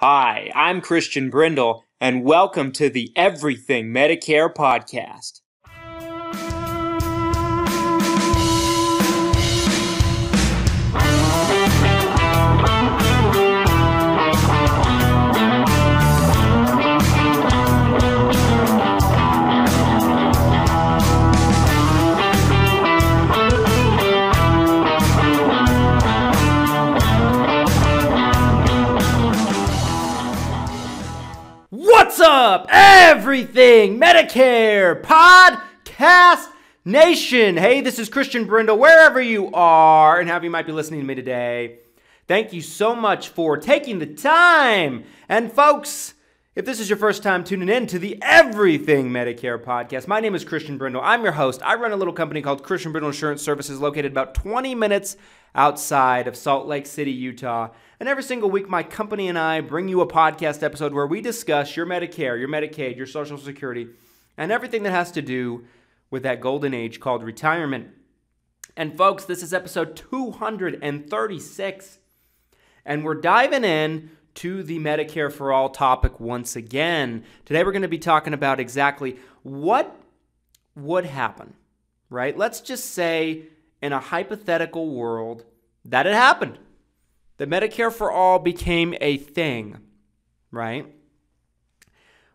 Hi, I'm Christian Brindle, and welcome to the Everything Medicare Podcast. What's up, Everything Medicare Podcast Nation? Hey, this is Christian Brindle, wherever you are and however you might be listening to me today. Thank you so much for taking the time. And folks, if this is your first time tuning in to the Everything Medicare Podcast, my name is Christian Brindle. I'm your host. I run a little company called Christian Brindle Insurance Services located about 20 minutes outside of Salt Lake City, Utah. And every single week, my company and I bring you a podcast episode where we discuss your Medicare, your Medicaid, your Social Security, and everything that has to do with that golden age called retirement. And folks, this is episode 236, and we're diving in to the Medicare for All topic once again. Today, we're going to be talking about exactly what would happen, right? Let's just say in a hypothetical world that it happened. The Medicare for All became a thing, right?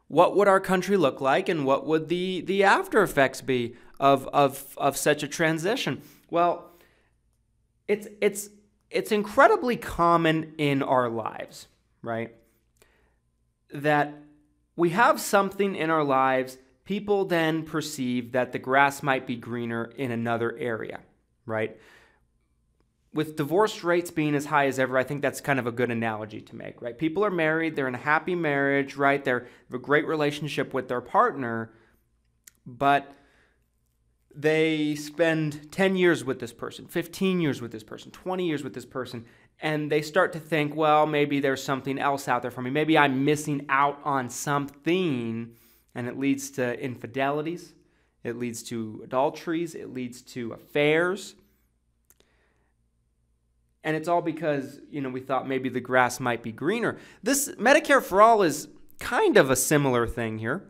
What would our country look like, and what would the after effects be of such a transition? Well, it's incredibly common in our lives, right? That we have something in our lives, people then perceive that the grass might be greener in another area, right? With divorce rates being as high as ever, I think that's kind of a good analogy to make, right? People are married, they're in a happy marriage, right? They have a great relationship with their partner, but they spend 10 years with this person, 15 years with this person, 20 years with this person, and they start to think, well, maybe there's something else out there for me. Maybe I'm missing out on something, and it leads to infidelities, it leads to adulteries, it leads to affairs. And it's all because, we thought maybe the grass might be greener. This Medicare for All is kind of a similar thing here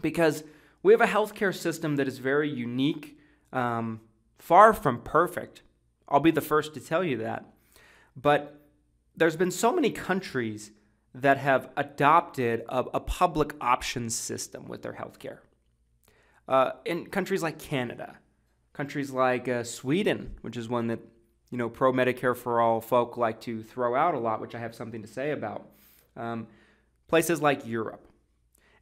because we have a healthcare system that is very unique, far from perfect. I'll be the first to tell you that. But there's been so many countries that have adopted a public options system with their healthcare. In countries like Canada, countries like Sweden, which is one that pro-Medicare for All folk like to throw out a lot, which I have something to say about. Places like Europe.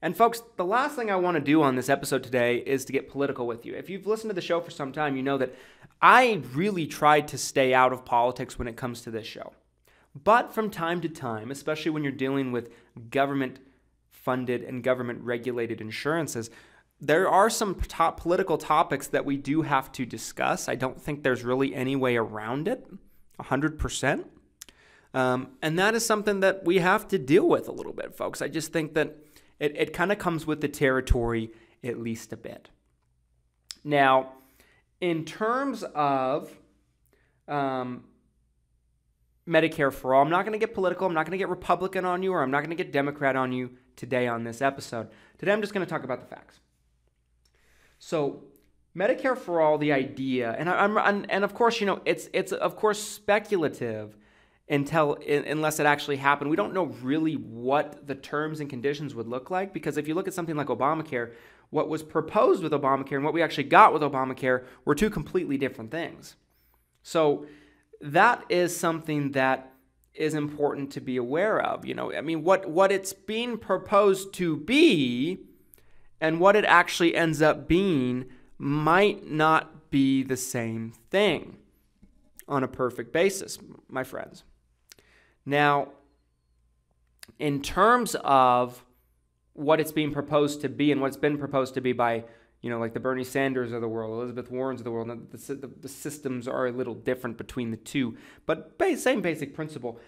And folks, the last thing I want to do on this episode today is to get political with you. If you've listened to the show for some time, you know that I really tried to stay out of politics when it comes to this show. But from time to time, especially when you're dealing with government-funded and government-regulated insurances, there are some political topics that we do have to discuss. I don't think there's really any way around it, 100%. And that is something that we have to deal with a little bit, folks. I just think that it kind of comes with the territory at least a bit. Now, in terms of Medicare for All, I'm not going to get political. I'm not going to get Republican on you, or I'm not going to get Democrat on you today on this episode. Today, I'm just going to talk about the facts. So, Medicare for All, the idea, and of course, it's of course speculative unless it actually happened. We don't know really what the terms and conditions would look like, because if you look at something like Obamacare, what was proposed with Obamacare and what we actually got with Obamacare were two completely different things. So that is something that is important to be aware of. What it's being proposed to be and what it actually ends up being might not be the same thing on a perfect basis, my friends. Now, in terms of what it's being proposed to be and what's been proposed to be by, like the Bernie Sanders of the world, Elizabeth Warrens of the world, the systems are a little different between the two, but same basic principle.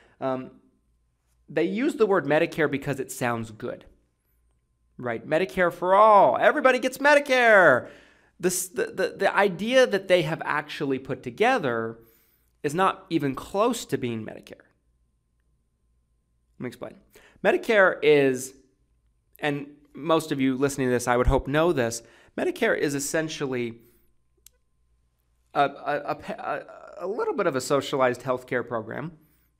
They use the word Medicare because it sounds good. Right, Medicare for all. Everybody gets Medicare. The idea that they have actually put together is not even close to being Medicare. Let me explain. Medicare is, and most of you listening to this, I would hope know this, Medicare is essentially a little bit of a socialized healthcare program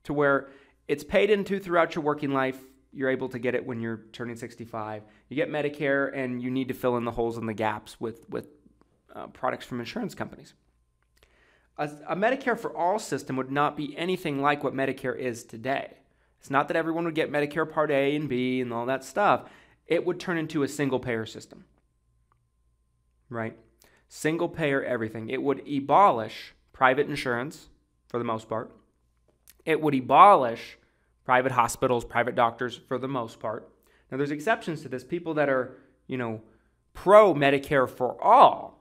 to where it's paid into throughout your working life. You're able to get it when you're turning 65. You get Medicare, and you need to fill in the holes and the gaps with products from insurance companies. A Medicare for all system would not be anything like what Medicare is today. It's not that everyone would get Medicare Part A and B and all that stuff. It would turn into a single-payer system, right? Single-payer everything. It would abolish private insurance for the most part. It would abolish private hospitals, private doctors for the most part. Now, there's exceptions to this. People that are, pro-Medicare for all,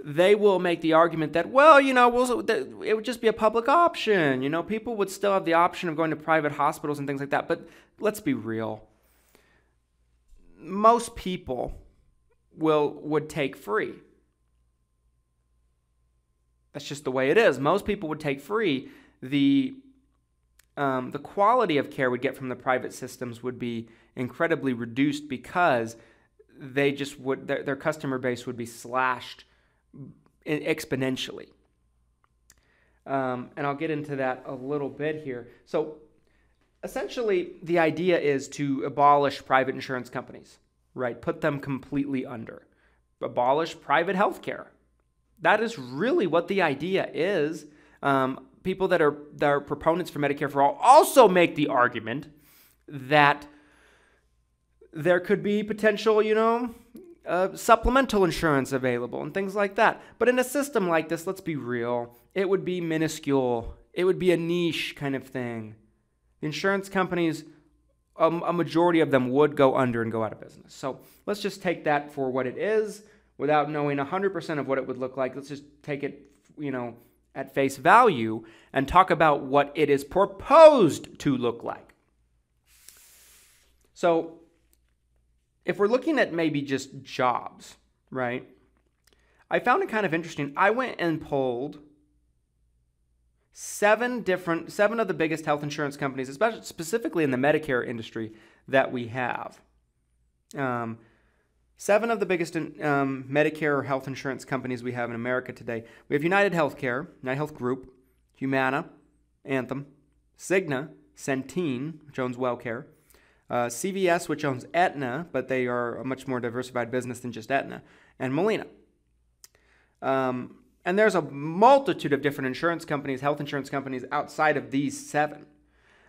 they will make the argument that, it would just be a public option. People would still have the option of going to private hospitals and things like that. But let's be real. Most people would take free. That's just the way it is. Most people would take free. The quality of care we'd get from the private systems would be incredibly reduced because they just would their customer base would be slashed exponentially. And I'll get into that a little bit here. So essentially, the idea is to abolish private insurance companies, right? Put them completely under. Abolish private health care. That is really what the idea is. People that are proponents for Medicare for all also make the argument that there could be potential, supplemental insurance available and things like that. But in a system like this, let's be real, it would be minuscule. It would be a niche kind of thing. Insurance companies, a majority of them would go under and go out of business. So let's just take that for what it is without knowing 100% of what it would look like. Let's just take it, at face value and talk about what it is proposed to look like. So if we're looking at maybe just jobs, right? I found it kind of interesting. I went and polled seven of the biggest health insurance companies, especially specifically in the Medicare industry that we have. Seven of the biggest Medicare health insurance companies we have in America today. We have United Healthcare, United Health Group, Humana, Anthem, Cigna, Centene, which owns WellCare, CVS, which owns Aetna, but they are a much more diversified business than just Aetna, and Molina. And there's a multitude of different insurance companies, health insurance companies outside of these seven.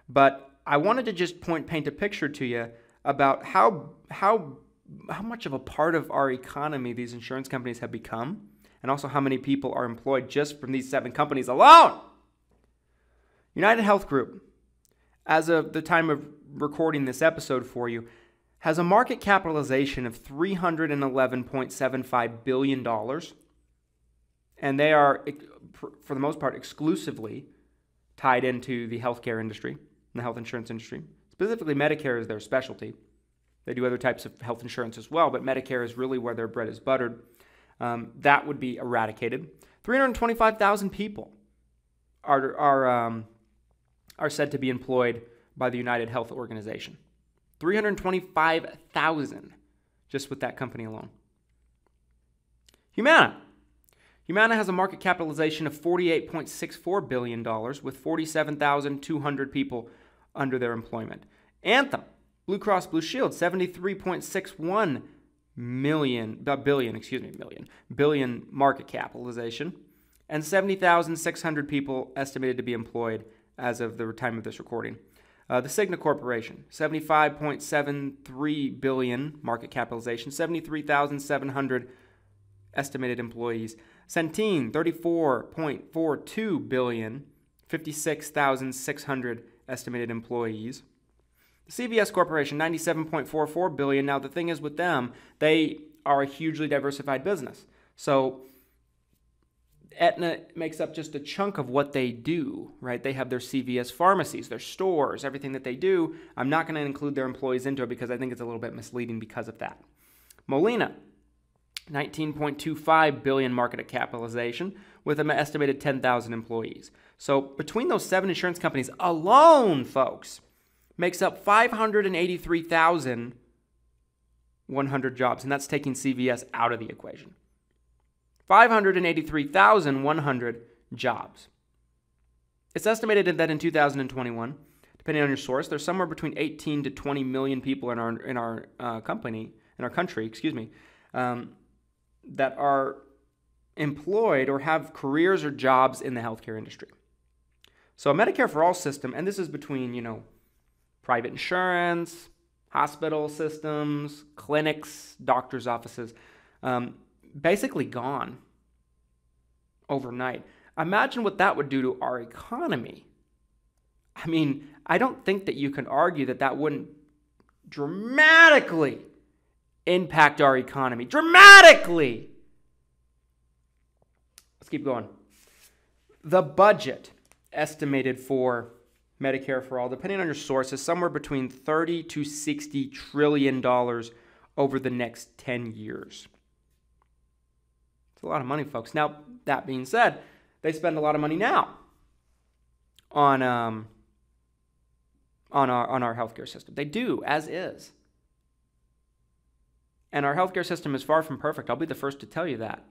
But I wanted to just paint a picture to you about how much of a part of our economy these insurance companies have become, and also how many people are employed just from these seven companies alone. United Health Group, as of the time of recording this episode for you, has a market capitalization of $311.75 billion, and they are, for the most part, exclusively tied into the healthcare industry and the health insurance industry. Specifically, Medicare is their specialty. They do other types of health insurance as well, but Medicare is really where their bread is buttered. That would be eradicated. 325,000 people are said to be employed by the United Health Organization. 325,000 just with that company alone. Humana has a market capitalization of $48.64 billion with 47,200 people under their employment. Anthem, Blue Cross Blue Shield, 73.61 billion market capitalization, and 70,600 people estimated to be employed as of the time of this recording. The Cigna Corporation, 75.73 billion market capitalization, 73,700 estimated employees. Centene, 34.42 billion, 56,600 estimated employees. The CVS Corporation, 97.44 billion. Now the thing is with them, they are a hugely diversified business. So Aetna makes up just a chunk of what they do, right? They have their CVS pharmacies, their stores, everything that they do. I'm not going to include their employees into it because I think it's a little bit misleading because of that. Molina, 19.25 billion market capitalization with an estimated 10,000 employees. So between those seven insurance companies alone, folks, makes up 583,100 jobs, and that's taking CVS out of the equation. 583,100 jobs. It's estimated that in 2021, depending on your source, there's somewhere between 18 to 20 million people in our country, that are employed or have careers or jobs in the healthcare industry. So a Medicare for All system, and this is between, private insurance, hospital systems, clinics, doctors' offices, basically gone overnight. Imagine what that would do to our economy. I mean, I don't think that you can argue that that wouldn't dramatically impact our economy. Dramatically! Let's keep going. The budget estimated for Medicare for All, depending on your source, is somewhere between $30 to $60 trillion over the next 10 years. It's a lot of money, folks. Now, that being said, they spend a lot of money now on our healthcare system. They do, as is. And our healthcare system is far from perfect. I'll be the first to tell you that.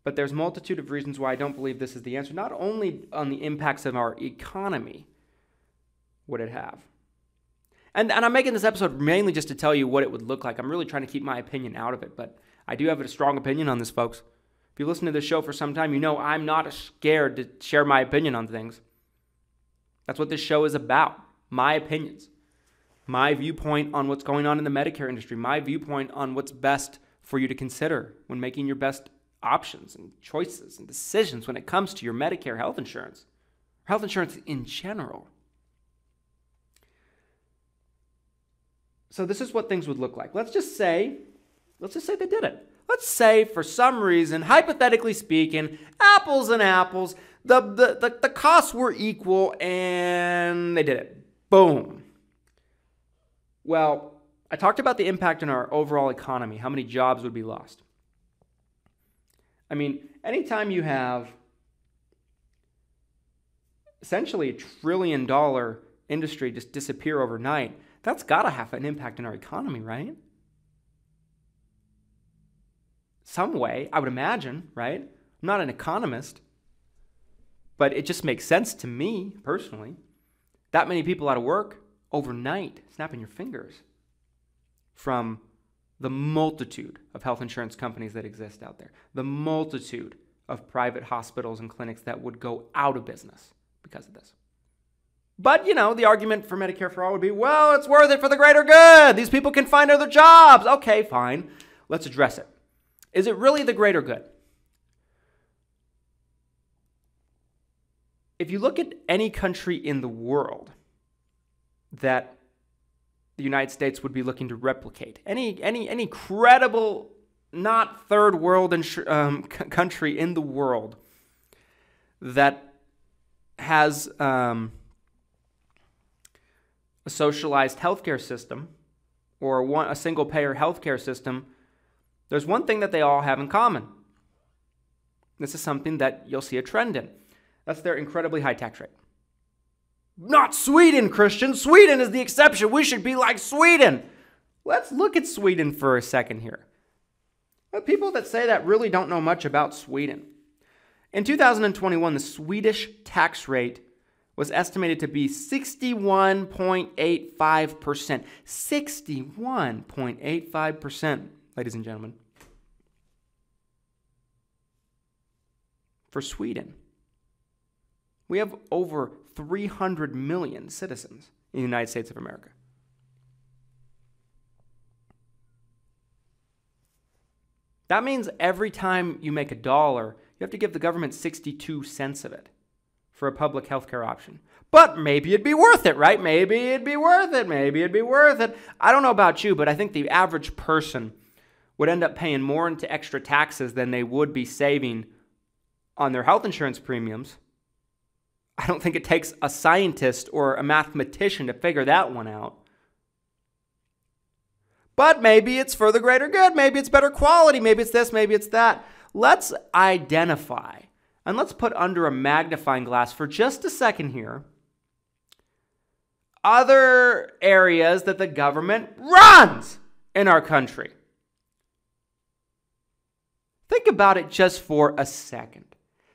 But there's a multitude of reasons why I don't believe this is the answer. Not only on the impacts of our economy would it have. And I'm making this episode mainly just to tell you what it would look like. I'm really trying to keep my opinion out of it. But I do have a strong opinion on this, folks. If you listen to this show for some time, you know I'm not scared to share my opinion on things. That's what this show is about. My opinions. My viewpoint on what's going on in the Medicare industry. My viewpoint on what's best for you to consider when making your best options and choices and decisions when it comes to your Medicare health insurance. Health insurance in general. So this is what things would look like. Let's just say they did it. Let's say for some reason, hypothetically speaking, apples and apples, the costs were equal and they did it. Boom. Well, I talked about the impact on our overall economy, how many jobs would be lost. I mean, anytime you have essentially a $1 trillion industry just disappear overnight, that's got to have an impact on our economy, right? Some way, I would imagine, right? I'm not an economist, but it just makes sense to me personally. That many people out of work overnight, snapping your fingers, from the multitude of health insurance companies that exist out there, the multitude of private hospitals and clinics that would go out of business because of this. But, the argument for Medicare for All would be, well, it's worth it for the greater good. These people can find other jobs. Okay, fine. Let's address it. Is it really the greater good? If you look at any country in the world that the United States would be looking to replicate, any credible, not third world country in the world that has a socialized healthcare system or a single-payer healthcare system, there's one thing that they all have in common. This is something that you'll see a trend in. That's their incredibly high tax rate. Not Sweden, Christian. Sweden is the exception. We should be like Sweden. Let's look at Sweden for a second here. The people that say that really don't know much about Sweden. In 2021, the Swedish tax rate was estimated to be 61.85%. 61.85%, ladies and gentlemen. For Sweden. We have over 300 million citizens in the United States of America. That means every time you make $1, you have to give the government 62 cents of it for a public health care option. But maybe it'd be worth it, right? Maybe it'd be worth it. Maybe it'd be worth it. I don't know about you, but I think the average person would end up paying more into extra taxes than they would be saving on their health insurance premiums. I don't think it takes a scientist or a mathematician to figure that one out. But maybe it's for the greater good. Maybe it's better quality. Maybe it's this. Maybe it's that. Let's identify and let's put under a magnifying glass for just a second here other areas that the government runs in our country. Think about it just for a second.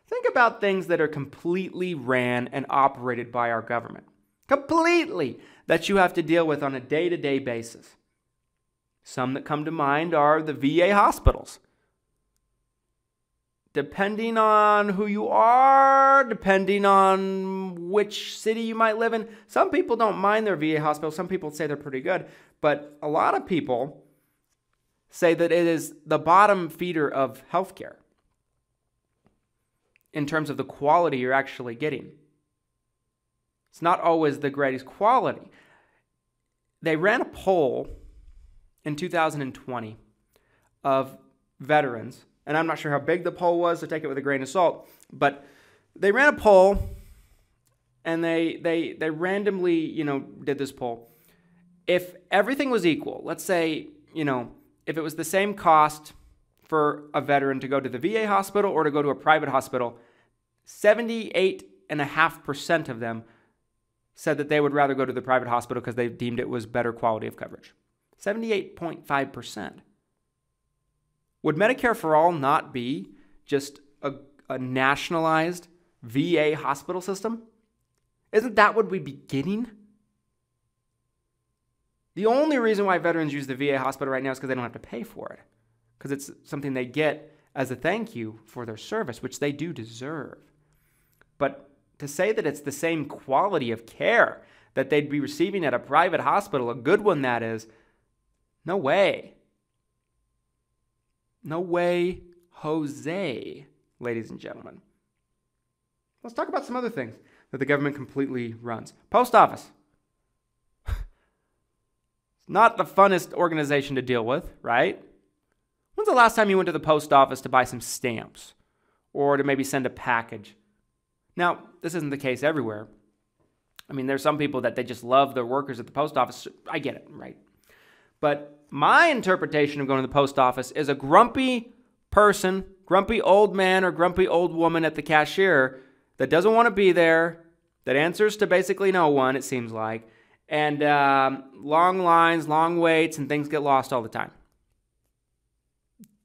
Think about things that are completely ran and operated by our government. Completely. That you have to deal with on a day-to-day basis. Some that come to mind are the VA hospitals. Depending on who you are, depending on which city you might live in, some people don't mind their VA hospital. Some people say they're pretty good. But a lot of people say that it is the bottom feeder of healthcare in terms of the quality you're actually getting. It's not always the greatest quality. They ran a poll in 2020 of veterans, and I'm not sure how big the poll was, so take it with a grain of salt, but they ran a poll, and they randomly, did this poll. If everything was equal, let's say, if it was the same cost for a veteran to go to the VA hospital or to go to a private hospital, 78.5% of them said that they would rather go to the private hospital because they deemed it was better quality of coverage. 78.5%. Would Medicare for All not be just a nationalized VA hospital system? Isn't that what we'd be getting? The only reason why veterans use the VA hospital right now is because they don't have to pay for it. Because it's something they get as a thank you for their service, which they do deserve. But to say that it's the same quality of care that they'd be receiving at a private hospital, a good one that is, no way. No way, Jose, ladies and gentlemen. Let's talk about some other things that the government completely runs. Post office. It's not the funnest organization to deal with, right? When's the last time you went to the post office to buy some stamps or to maybe send a package? Now, this isn't the case everywhere. I mean, there's some people that they just love their workers at the post office. I get it, right? But my interpretation of going to the post office is a grumpy person, grumpy old man or grumpy old woman at the cashier that doesn't want to be there, that answers to basically no one, it seems like, and long lines, long waits, and things get lost all the time.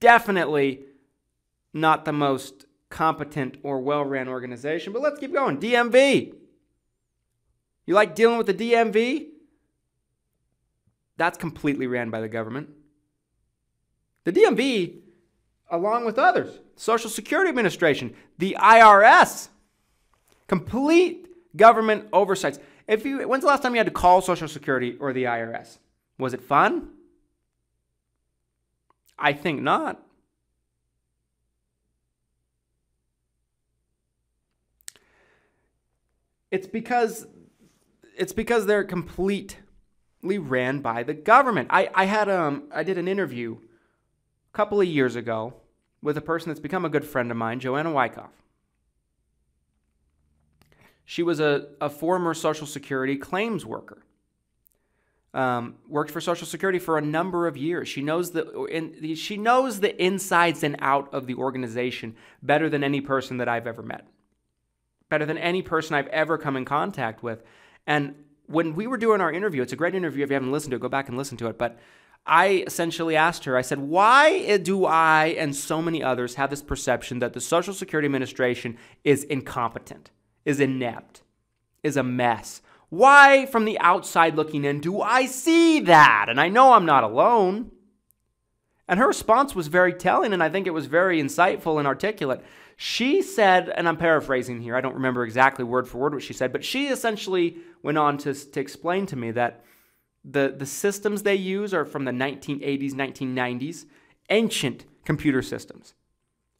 Definitely not the most competent or well-ran organization, but let's keep going. DMV. You like dealing with the DMV? That's completely ran by the government. The DMV, along with others, Social Security Administration, the IRS, complete government oversights. When's the last time you had to call Social Security or the IRS? Was it fun? I think not. It's because they're completely ran by the government. I did an interview a couple of years ago with a person that's become a good friend of mine, Joanna Wyckoff. She was a former Social Security claims worker. Worked for Social Security for a number of years. She knows the insides and out of the organization better than any person that I've ever met. Better than any person I've ever come in contact with. And when we were doing our interview, it's a great interview. If you haven't listened to it, go back and listen to it. But I essentially asked her, I said, why do I and so many others have this perception that the Social Security Administration is incompetent, is inept, is a mess? Why, from the outside looking in, do I see that? And I know I'm not alone. And her response was very telling, and I think it was very insightful and articulate. She said, and I'm paraphrasing here, I don't remember exactly word for word what she said, but she essentially went on to explain to me that the systems they use are from the 1980s, 1990s, ancient computer systems.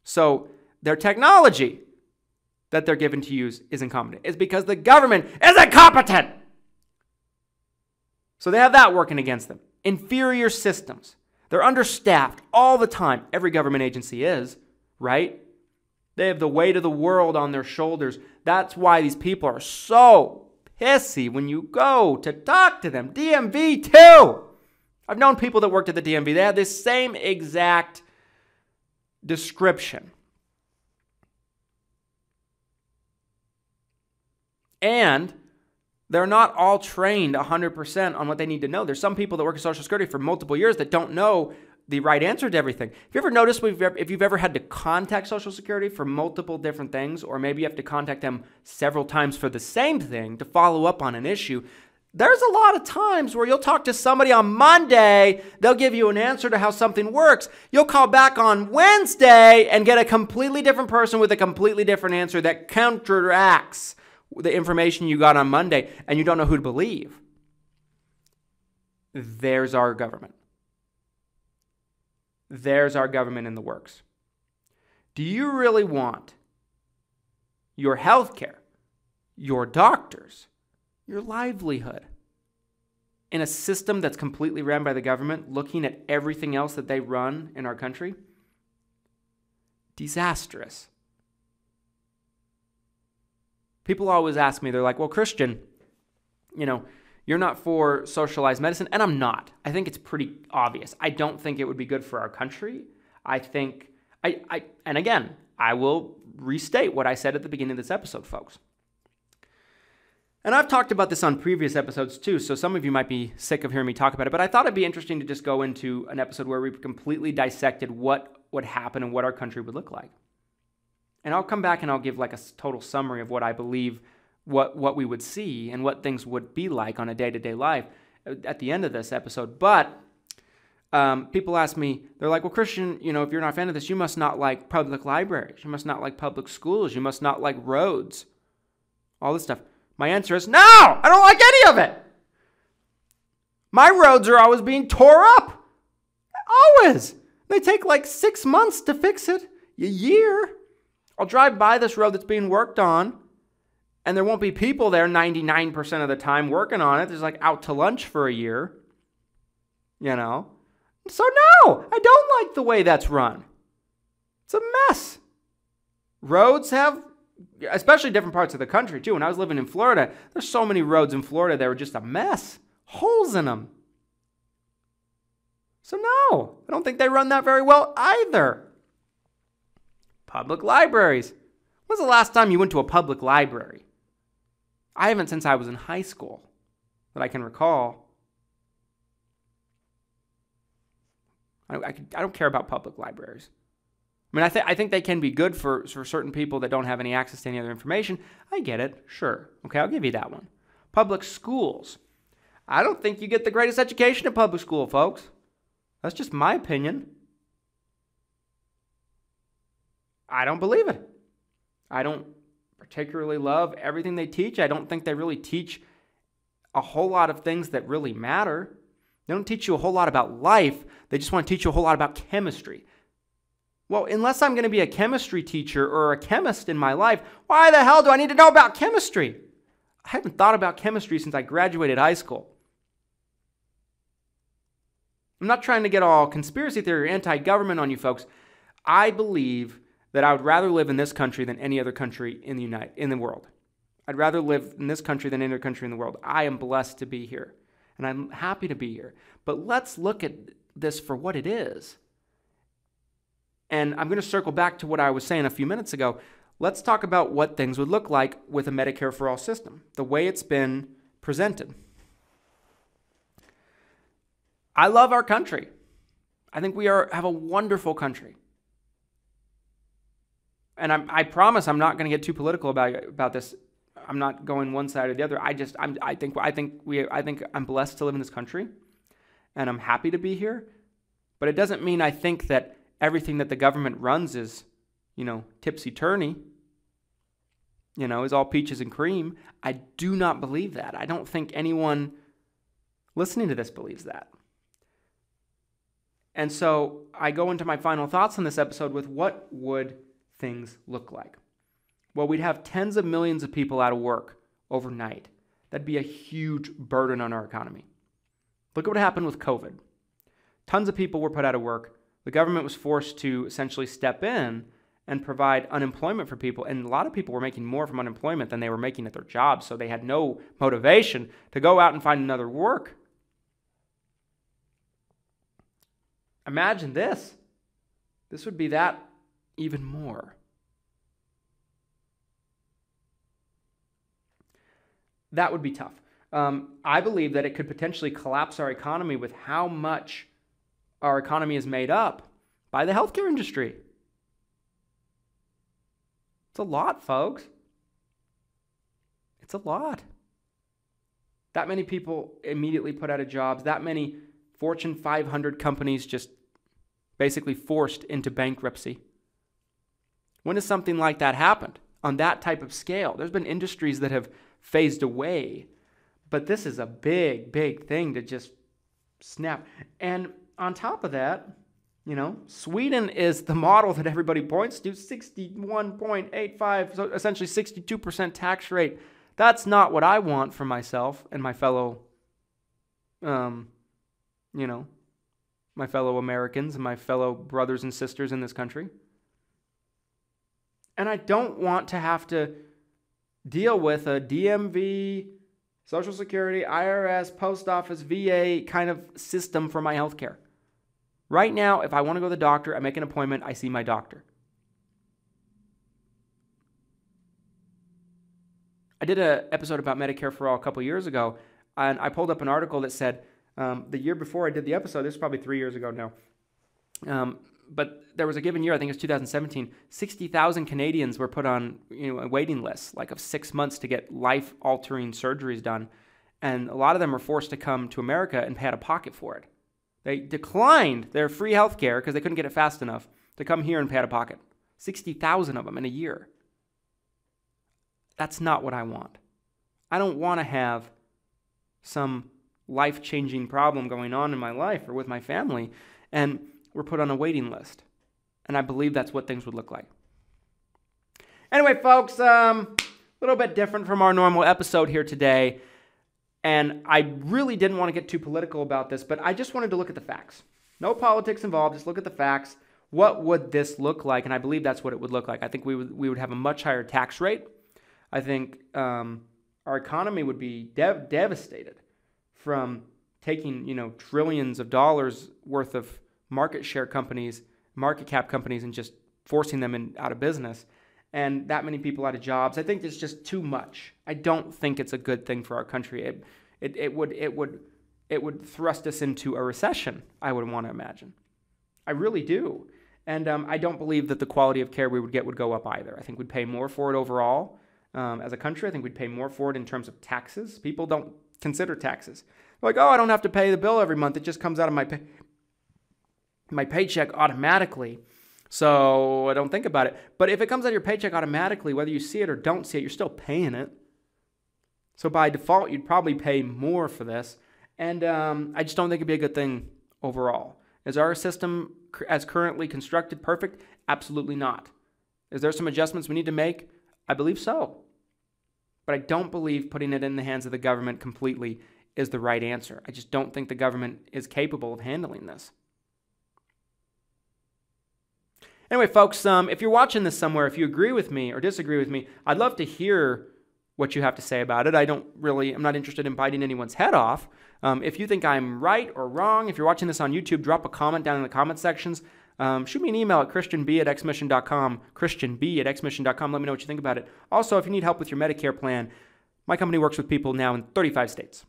So their technology that they're given to use is incompetent. It's because the government is incompetent. So they have that working against them. Inferior systems. They're understaffed all the time. Every government agency is, right? They have the weight of the world on their shoulders. That's why these people are so pissy when you go to talk to them. DMV too. I've known people that worked at the DMV. They had this same exact description. And they're not all trained 100% on what they need to know. There's some people that work in Social Security for multiple years that don't know the right answer to everything. Have you ever noticed if you've ever had to contact Social Security for multiple different things, or maybe you have to contact them several times for the same thing to follow up on an issue, there's a lot of times where you'll talk to somebody on Monday, they'll give you an answer to how something works. You'll call back on Wednesday and get a completely different person with a completely different answer that counteracts the information you got on Monday, and you don't know who to believe. There's our government. There's our government in the works. Do you really want your health care, your doctors, your livelihood in a system that's completely ran by the government, looking at everything else that they run in our country? Disastrous. People always ask me, they're like, well, Christian, you're not for socialized medicine, and I'm not. I think it's pretty obvious. I don't think it would be good for our country. I think, and again, I will restate what I said at the beginning of this episode, folks. And I've talked about this on previous episodes too, so some of you might be sick of hearing me talk about it, but I thought it'd be interesting to just go into an episode where we completely dissected what would happen and what our country would look like. And I'll come back and I'll give like a total summary of what I believe what we would see and what things would be like on a day-to-day life at the end of this episode. But people ask me, they're like, well, Christian, if you're not a fan of this, you must not like public libraries. You must not like public schools. You must not like roads. All this stuff. My answer is, no, I don't like any of it. My roads are always being tore up. Always. They take like 6 months to fix it. A year. I'll drive by this road that's being worked on, and there won't be people there 99% of the time working on it. There's like out to lunch for a year. So no, I don't like the way that's run. It's a mess. Roads have, especially different parts of the country too. When I was living in Florida, there's so many roads in Florida that were just a mess. Holes in them. So no, I don't think they run that very well either. Public libraries. When's the last time you went to a public library? I haven't since I was in high school that I can recall. I don't care about public libraries. I mean, I think they can be good for certain people that don't have any access to any other information. I get it. Sure. Okay, I'll give you that one. Public schools. I don't think you get the greatest education in public school, folks. That's just my opinion. I don't believe it. I don't particularly love everything they teach. I don't think they really teach a whole lot of things that really matter. They don't teach you a whole lot about life. They just want to teach you a whole lot about chemistry. Well, unless I'm going to be a chemistry teacher or a chemist in my life, why the hell do I need to know about chemistry? I haven't thought about chemistry since I graduated high school. I'm not trying to get all conspiracy theory or anti-government on you folks. I believe that I would rather live in this country than any other country in the world. I'd rather live in this country than any other country in the world. I am blessed to be here, and I'm happy to be here. But let's look at this for what it is. And I'm going to circle back to what I was saying a few minutes ago. Let's talk about what things would look like with a Medicare for All system, the way it's been presented. I love our country. I think we have a wonderful country. And I promise I'm not going to get too political about this. I'm not going one side or the other. I think I'm blessed to live in this country, and I'm happy to be here. But it doesn't mean I think that everything that the government runs is, tipsy-turny, is all peaches and cream. I do not believe that. I don't think anyone listening to this believes that. And so I go into my final thoughts on this episode with what would things look like? Well, we'd have tens of millions of people out of work overnight. That'd be a huge burden on our economy. Look at what happened with COVID. Tons of people were put out of work. The government was forced to essentially step in and provide unemployment for people. And a lot of people were making more from unemployment than they were making at their jobs, so they had no motivation to go out and find another work. Imagine this. This would be that even more. That would be tough. I believe that it could potentially collapse our economy with how much our economy is made up by the healthcare industry. It's a lot, folks. It's a lot. That many people immediately put out of jobs. That many Fortune 500 companies just basically forced into bankruptcy. When has something like that happened on that type of scale? There's been industries that have phased away, but this is a big, big thing to just snap. And on top of that, Sweden is the model that everybody points to, 61.85, so essentially 62% tax rate. That's not what I want for myself and my fellow, my fellow Americans and my fellow brothers and sisters in this country. And I don't want to have to deal with a DMV, Social Security, IRS, Post Office, VA kind of system for my health care. Right now, if I want to go to the doctor, I make an appointment, I see my doctor. I did an episode about Medicare for All a couple years ago, and I pulled up an article that said the year before I did the episode, this is probably 3 years ago now, but there was a given year, I think it was 2017, 60,000 Canadians were put on a waiting list, like of 6 months to get life-altering surgeries done, and a lot of them were forced to come to America and pay out of pocket for it. They declined their free health care because they couldn't get it fast enough to come here and pay out of pocket. 60,000 of them in a year. That's not what I want. I don't want to have some life-changing problem going on in my life or with my family, and we're put on a waiting list. And I believe that's what things would look like. Anyway, folks, a little bit different from our normal episode here today. And I really didn't want to get too political about this, but I just wanted to look at the facts. No politics involved, just look at the facts. What would this look like? And I believe that's what it would look like. I think we would have a much higher tax rate. I think our economy would be devastated from taking, trillions of dollars worth of market cap companies, and just forcing them out of business. And that many people out of jobs. I think there's just too much. I don't think it's a good thing for our country. It would thrust us into a recession, I would want to imagine. I really do. And I don't believe that the quality of care we would get would go up either. I think we'd pay more for it overall as a country. I think we'd pay more for it in terms of taxes. People don't consider taxes. They're like, I don't have to pay the bill every month. It just comes out of my paycheck automatically. So I don't think about it. But if it comes out of your paycheck automatically, whether you see it or don't see it, you're still paying it. So by default, you'd probably pay more for this. And I just don't think it'd be a good thing overall. Is our system as currently constructed perfect? Absolutely not. Is there some adjustments we need to make? I believe so. But I don't believe putting it in the hands of the government completely is the right answer. I just don't think the government is capable of handling this. Anyway, folks, if you're watching this somewhere, if you agree with me or disagree with me, I'd love to hear what you have to say about it. I'm not interested in biting anyone's head off. If you think I'm right or wrong, if you're watching this on YouTube, drop a comment down in the comment sections. Shoot me an email at christianb@xmission.com, christianb@xmission.com. Let me know what you think about it. Also, if you need help with your Medicare plan, my company works with people now in 35 states.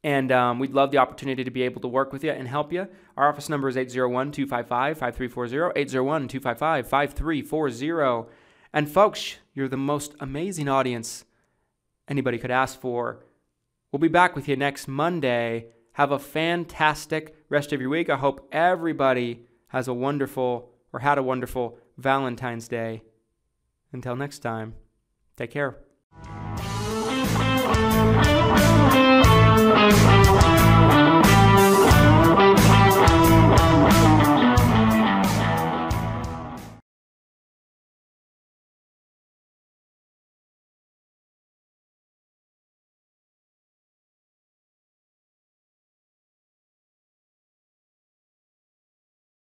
And we'd love the opportunity to be able to work with you and help you. Our office number is 801-255-5340, 801-255-5340. And folks, you're the most amazing audience anybody could ask for. We'll be back with you next Monday. Have a fantastic rest of your week. I hope everybody had a wonderful Valentine's Day. Until next time, take care.